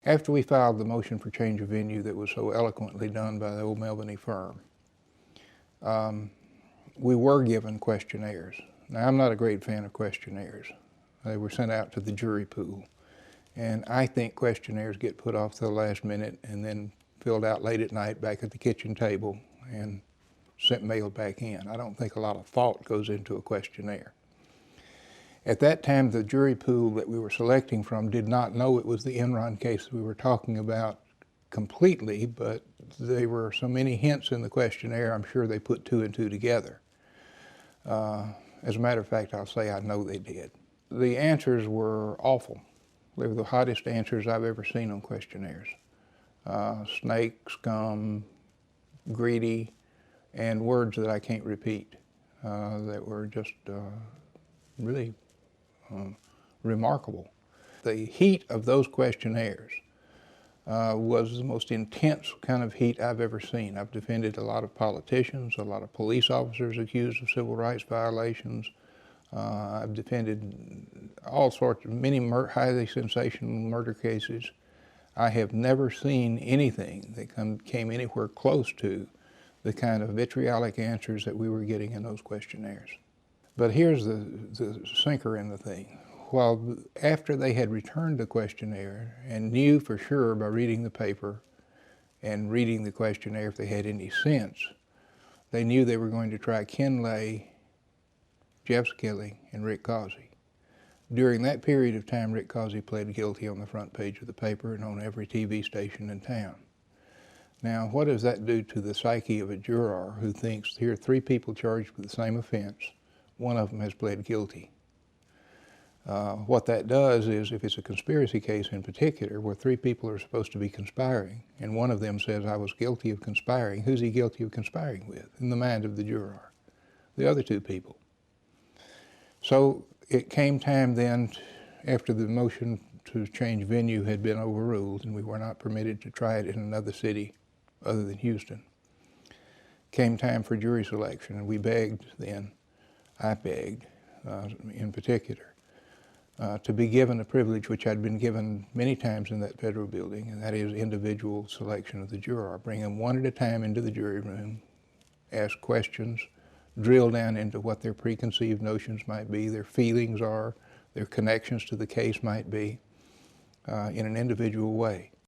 After we filed the motion for change of venue that was so eloquently done by the old Melviny firm, we were given questionnaires. Now, I'm not a great fan of questionnaires. They were sent out to the jury pool. And I think questionnaires get put off to the last minute and then filled out late at night back at the kitchen table and mailed back in. I don't think a lot of thought goes into a questionnaire. At that time, the jury pool that we were selecting from did not know it was the Enron case we were talking about completely, but there were so many hints in the questionnaire, I'm sure they put two and two together. As a matter of fact, I'll say I know they did. The answers were awful. They were the hottest answers I've ever seen on questionnaires. Snake, scum, greedy, and words that I can't repeat that were just really remarkable. The heat of those questionnaires was the most intense kind of heat I've ever seen. I've defended a lot of politicians, a lot of police officers accused of civil rights violations. I've defended all sorts of many highly sensational murder cases. I have never seen anything that came anywhere close to the kind of vitriolic answers that we were getting in those questionnaires. But here's the sinker in the thing. While after they had returned the questionnaire and knew for sure by reading the paper and reading the questionnaire if they had any sense, they knew they were going to try Ken Lay, Jeff Skilling, and Rick Causey. During that period of time, Rick Causey pled guilty on the front page of the paper and on every TV station in town. Now, what does that do to the psyche of a juror who thinks here are three people charged with the same offense, one of them has pled guilty? What that does is, if it's a conspiracy case in particular, where three people are supposed to be conspiring, and one of them says, I was guilty of conspiring, who's he guilty of conspiring with in the mind of the juror? The other two people. So it came time then, after the motion to change venue had been overruled and we were not permitted to try it in another city other than Houston, came time for jury selection, and we begged then, I begged in particular, to be given a privilege which I'd been given many times in that federal building, and that is individual selection of the juror. Bring them one at a time into the jury room, ask questions, drill down into what their preconceived notions might be, their feelings are, their connections to the case might be, in an individual way.